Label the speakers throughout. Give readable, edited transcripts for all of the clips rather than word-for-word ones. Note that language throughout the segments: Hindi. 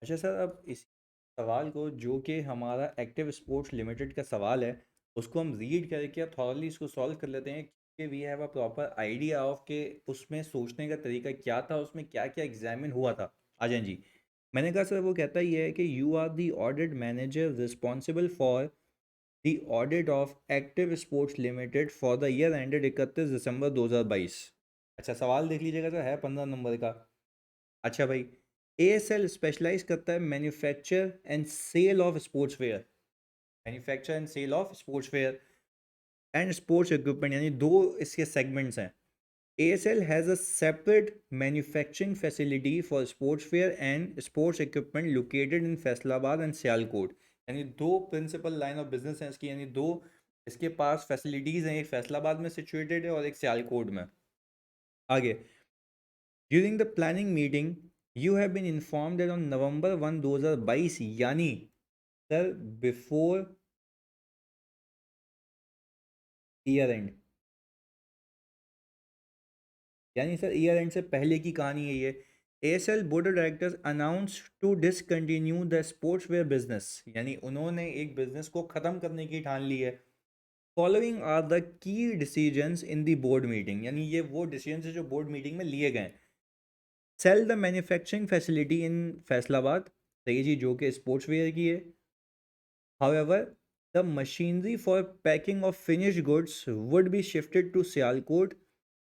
Speaker 1: अच्छा सर, अब इस सवाल को जो कि हमारा एक्टिव स्पोर्ट्स लिमिटेड का सवाल है, उसको हम रीड करके अब थॉरली इसको सॉल्व कर लेते हैं कि we have a proper idea of के उसमें सोचने का तरीका क्या था, उसमें क्या क्या एग्जामिन हुआ था। आ जाए जी। मैंने कहा सर, वो कहता ही है कि you are the audit manager responsible for the audit of Active Sports Limited for the year ended 31 December 2022। अच्छा, सवाल देख लीजिएगा सर, है 15 नंबर का। अच्छा भाई, एएसएल स्पेशलाइज करता है manufacture and sale of sportswear. Manufacture and sale of sportswear and sports equipment, यानी दो इसके सेगमेंट्स हैं। ASL has a separate manufacturing facility for sportswear and sports equipment located in Faisalabad and Sialkot. यानी दो प्रिंसिपल लाइन ऑफ बिजनेस हैं इसकी, यानी दो इसके पास फैसिलिटीज़ हैं, एक फैसलाबाद में सिचुएटेड है और एक सियालकोट में। आगे, during the planning meeting you have been inform that on November 1, 2022, यानी सर बिफोर ईयर एंड, यानी सर ईयर एंड से पहले की कहानी है ये। ASL board of directors announce to discontinue the sportswear business, यानी उन्होंने एक बिजनेस को ख़त्म करने की ठान ली है। Following are the key decisions in the board meeting, यानी ये वो डिसीजंस है जो बोर्ड मीटिंग में लिए गए। Sell the manufacturing facility in Faisalabad, सही जी, जो कि स्पोर्ट्स वेयर की है। However, the machinery for packing of finished goods would be shifted to Sialkot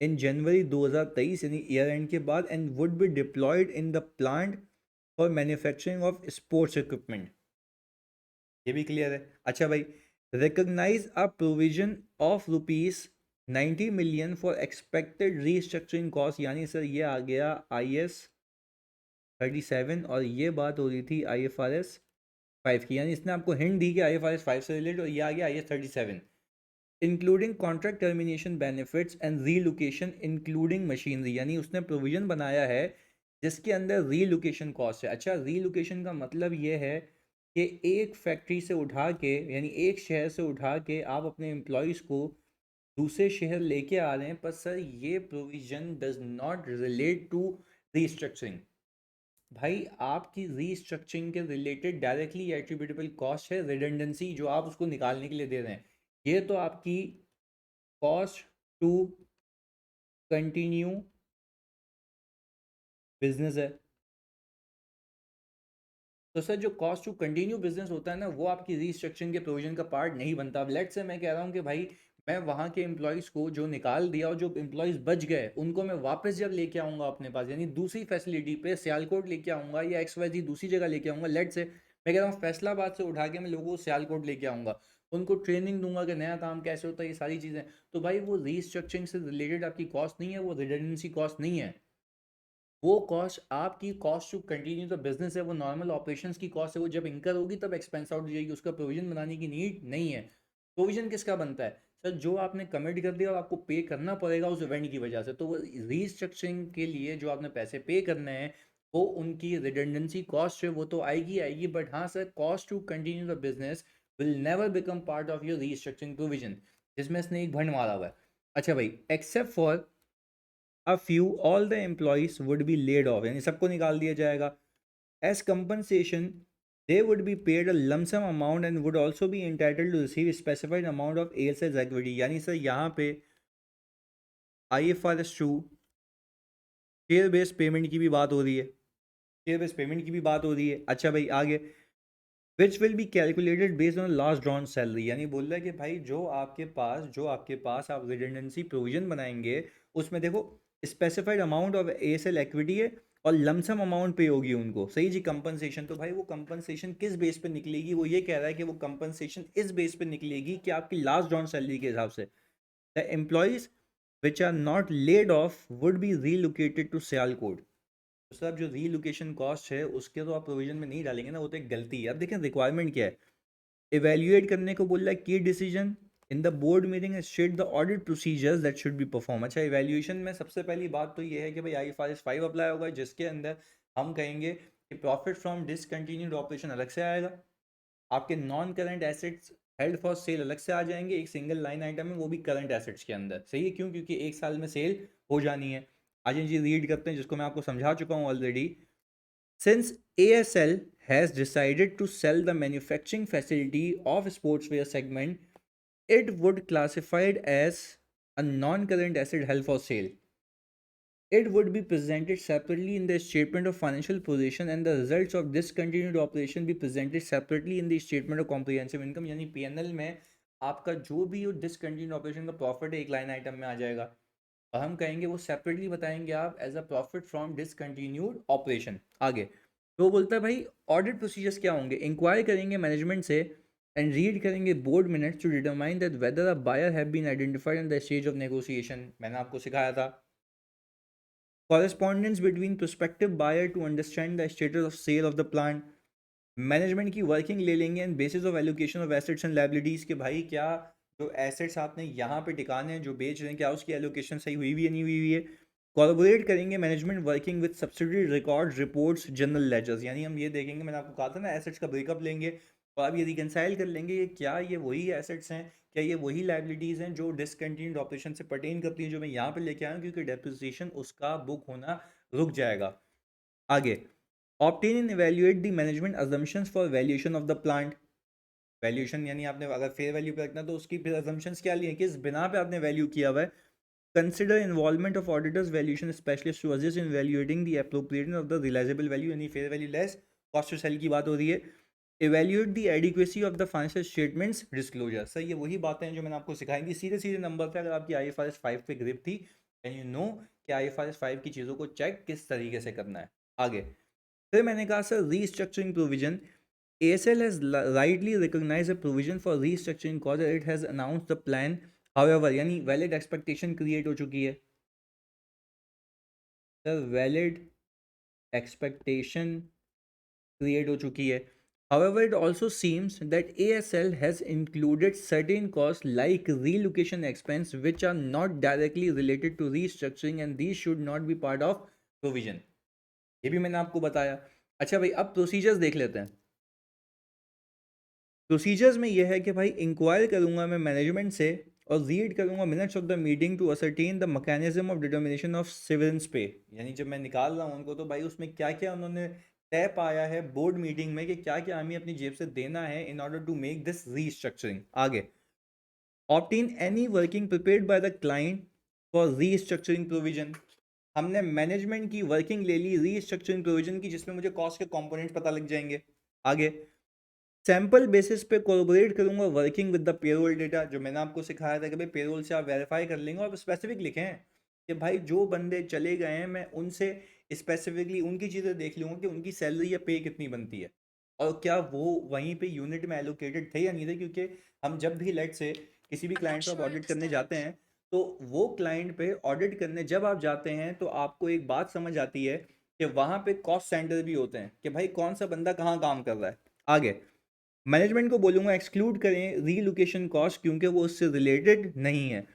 Speaker 1: in January 2023, यानी ईयर एंड के बाद, and would be deployed in the plant for manufacturing of sports equipment। ये भी क्लियर है। अच्छा भाई, recognize a provision of ₹90 million for expected restructuring cost, यानी सर ये आ गया IS 37 और ये बात हो रही थी IFRS 5 की, यानी इसने आपको हिंट दी कि IFRS 5 से रिलेटेड, और ये आ गया IS 37, including contract termination benefits and relocation including machinery, यानी उसने प्रोविजन बनाया है जिसके अंदर रीलोकेशन कॉस्ट है। अच्छा, रीलोकेशन का मतलब ये है कि एक फैक्ट्री से उठा के, यानी एक शहर से उठा के आप अपने एम्प्लॉयज़ को दूसरे शहर लेके आ रहे हैं, पर सर ये provision does not relate to restructuring. भाई, आपकी रीस्ट्रक्चरिंग के रिलेटेड डायरेक्टली एट्रीब्यूटेबल कॉस्ट है रिडंडेंसी, जो आप उसको निकालने के लिए दे रहे हैं। ये तो आपकी कॉस्ट टू कंटिन्यू बिजनेस है। तो सर जो कॉस्ट टू कंटिन्यू बिजनेस होता है ना, वो आपकी रीस्ट्रक्चरिंग के प्रोविजन का पार्ट नहीं बनता। अब लेट से मैं कह रहा हूँ कि भाई मैं वहाँ के एम्प्लॉयज़ को जो निकाल दिया और जो एम्प्लॉयज़ बच गए उनको मैं वापस जब लेके आऊँगा अपने पास, यानी दूसरी फैसिलिटी पे सियालकोट लेके आऊँगा या XYZ दूसरी जगह लेके आऊँगा। लेट से मैं कह रहा हूँ फैसलाबाद से उठा के मैं लोगों को सियालकोट लेके आऊँगा, उनको ट्रेनिंग दूंगा कि नया काम कैसे होता है, ये सारी चीज़ें। तो भाई वो रीस्ट्रक्चरिंग से रिलेटेड आपकी कॉस्ट नहीं है, वो रिडंडेंसी कॉस्ट नहीं है। वो कॉस्ट आपकी cost to continue the business है, वो नॉर्मल ऑपरेशंस की कॉस्ट है, वो जब इंकर होगी तब एक्सपेंस आउट हो जाएगी, उसका प्रोविजन बनाने की नीड नहीं है। प्रोविजन किसका बनता है सर? जो आपने कमिट कर दिया और आपको पे करना पड़ेगा उस इवेंट की वजह से, तो वो रीस्ट्रक्चरिंग के लिए जो आपने पैसे पे करने हैं वो उनकी रिडंडेंसी कॉस्ट है, वो तो आएगी आएगी। बट हाँ sir, cost to continue the business will never become part of your restructuring provision, जिसमें इसने एक भंड मारा हुआ है। अच्छा भाई, except for a few, all the employees would be laid off, यानी सबको निकाल दिया जाएगा। As compensation, they would be paid a lump sum amount and would also be entitled to receive a specified amount of ALS equity। यानी सर यहाँ पे IFRS 2 शेयर बेस्ड पेमेंट की भी बात हो रही है, शेयर बेस्ड पेमेंट की भी बात हो रही है। अच्छा भाई, आगे, which will be calculated based on last drawn salary, यानी बोल रहा है कि भाई जो आपके पास आप रिडंडेंसी प्रोविजन बनाएंगे उसमें देखो specified amount of ASL equity है और लमसम अमाउंट पे होगी उनको, सही जी, कंपनसेशन। तो भाई वो कंपनसेशन किस बेस पे निकलेगी? वो ये कह रहा है कि वो कंपनसेशन इस बेस पे निकलेगी कि आपकी लास्ट ड्रॉन सैलरी के हिसाब से। The employees which are not laid off would be relocated to Sialkot. तो सर जो रीलोकेशन कॉस्ट है उसके तो आप प्रोविजन में नहीं डालेंगे ना, वो तो एक गलती है। अब देखें रिक्वायरमेंट क्या है, इवेल्युएट करने को बोल रहा है की decision in the board meeting shed the audit procedures that should be perform. अच्छा, इवेल्युएशन में सबसे पहली बात तो ये है कि भाई IFRS 5 अप्लाई होगा, जिसके अंदर हम कहेंगे कि प्रॉफिट फ्रॉम डिसकंटिन्यूड ऑपरेशन अलग से आएगा, आपके non current assets held for cell अलग से आ जाएंगे, एक सिंगल लाइन आइटम है वो भी करंट एसेट्स के अंदर, सही है। क्यों? क्योंकि एक साल में सेल हो जानी है। आज जी रीड करते हैं जिसको मैं आपको समझा चुका हूँ already. Since ASL has decided to sell the manufacturing facility of sportswear segment, it would classified as a non-current asset held for sale. It would be presented separately in the statement of financial position and the results of discontinued operation be presented separately in the statement of comprehensive income. यानी पीएनएल में आपका जो भी डिसकंटिन्यूड ऑपरेशन का प्रॉफिट एक लाइन आइटम में आ जाएगा और हम कहेंगे वो सेपरेटली बताएंगे आप as a profit from discontinued operation. आगे तो बोलता है भाई ऑडिट प्रोसीजर्स क्या होंगे, इंक्वायरी करेंगे मैनेजमेंट से एंड रीड करेंगे board minutes to determine that whether a buyer have been identified in the stage of negotiation. मैंने आपको सिखाया था correspondence between prospective buyer to understand the status of sale of the plant, management की वर्किंग ले लेंगे and bases of allocation of assets and liabilities के भाई क्या जो एसेट्स आपने यहाँ पे टिकाने हैं जो बेच रहे हैं क्या उसकी एलोकेशन सही हुई हुई है नहीं हुई हुई है। कोलैबोरेट करेंगे management working with subsidiary records reports general ledgers, यानी हम ये देखेंगे मैंने आपको कहा था ना एसेट्स का ब्रेकअप लेंगे और आप ये रिकनसाइल कर लेंगे ये क्या ये वही एसेट्स हैं क्या ये वही लायबिलिटीज़ हैं जो डिसकंटिन्यूड ऑपरेशन से पर्टेन करती हैं जो मैं यहाँ पे लेके आया हूँ क्योंकि डेप्रिसिएशन उसका बुक होना रुक जाएगा। आगे obtain and evaluate the management assumptions for valuation of the plant। Valuation यानी आपने अगर फेयर वैल्यू पे रखना तो उसकी फिर assumptions क्या लिए किस बिना पे आपने वैल्यू किया हुआ है। Consider involvement of auditor's valuation specialist to assist in valuating the appropriateness of the realisable value, यानी fair value less cost to sell की बात हो रही है। Evaluate the adequacy of the financial statements disclosure, sir ये वही बातें हैं जो मैंने आपको सिखाई थी सीधे सीधे नंबर पे अगर आपकी IFRS 5 पे ग्रिप थी एंड यू नो कि IFRS 5 की चीज़ों को चेक किस तरीके से करना है। आगे फिर मैंने कहा sir restructuring provision, ASL has rightly recognized a provision for restructuring cause it has announced the plan, however यानी valid expectation create हो चुकी है सर, valid expectation create हो चुकी है। However, it also seems that ASL has included certain costs like relocation expense which are not directly related to restructuring and these should not be part of provision। ये भी मैंने आपको बताया। अच्छा भाई अब प्रोसीजर्स देख लेते हैं। प्रोसीजर्स में यह है कि भाई इंक्वायर करूंगा मैं मैनेजमेंट से और रीड करूंगा minutes of the meeting to ascertain the mechanism of determination of severance pay, यानी जब मैं निकाल रहा हूँ उनको तो भाई उसमें क्या क्या उन्होंने तय पाया है बोर्ड मीटिंग में कि क्या क्या हमें अपनी जेब से देना है in order to make this restructuring. आगे obtain any working prepared by the client for restructuring provision, हमने मैनेजमेंट की वर्किंग ले ली रीस्ट्रक्चरिंग प्रोविजन की जिसमें मुझे कॉस्ट के कंपोनेंट्स पता लग जाएंगे। आगे सैम्पल बेसिस पे कोलैबोरेट करूंगा working with the payroll data, जो मैंने आपको सिखाया था कि भाई पेरोल से आप वेरीफाई कर लेंगे और स्पेसिफिक लिखें कि भाई जो बंदे चले गए हैं मैं उनसे स्पेसिफिकली उनकी चीज़ें देख लूँगा कि उनकी सैलरी या पे कितनी बनती है और क्या वो वहीं पे यूनिट में एलोकेटेड थे या नहीं थे, क्योंकि हम जब भी लेट से किसी भी
Speaker 2: I'm not
Speaker 1: क्लाइंट पर
Speaker 2: sure I
Speaker 1: ऑडिट करने
Speaker 2: understand.
Speaker 1: जाते हैं तो वो क्लाइंट पे ऑडिट करने जब आप जाते हैं तो आपको एक बात समझ आती है कि वहाँ पे कॉस्ट सेंटर भी होते हैं कि भाई कौन सा बंदा कहाँ काम कर रहा है। आगे मैनेजमेंट को बोलूँगा एक्सक्लूड करें रीलोकेशन कॉस्ट क्योंकि वो उससे रिलेटेड नहीं है।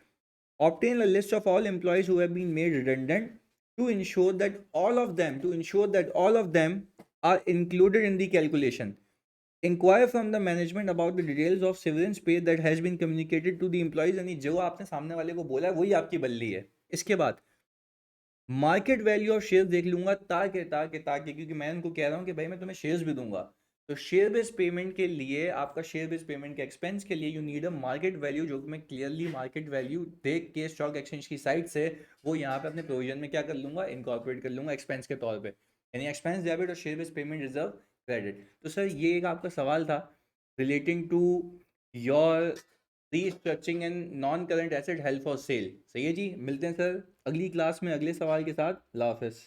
Speaker 1: Obtain a list of all employees who have been made redundant to ensure that all of them are included in the calculation. Inquire from the management about the details of severance pay that has been communicated to the employees, यानी जो आपने सामने वाले को बोला है वही आपकी बल्ली है। इसके बाद मार्केट वैल्यू ऑफ शेयर देख लूंगा ताकि क्योंकि मैं उनको कह रहा हूँ कि भाई मैं तुम्हें शेयर्स भी दूंगा तो शेयर बेस्ड पेमेंट के लिए आपका शेयर बेस्ड पेमेंट के एक्सपेंस के लिए you need a market value, जो कि मैं क्लियरली मार्केट वैल्यू देख के स्टॉक एक्सचेंज की साइट से वो यहाँ पे अपने प्रोविजन में क्या कर लूंगा इनकॉर्पोरेट कर लूंगा एक्सपेंस के तौर पे, यानी एक्सपेंस डेबिट और share based payment reserve credit. तो सर ये एक आपका सवाल था relating to your restructuring and non current asset held for sale. सही है जी, मिलते हैं सर अगली क्लास में अगले सवाल के साथ। अल्लाह हाफिज़।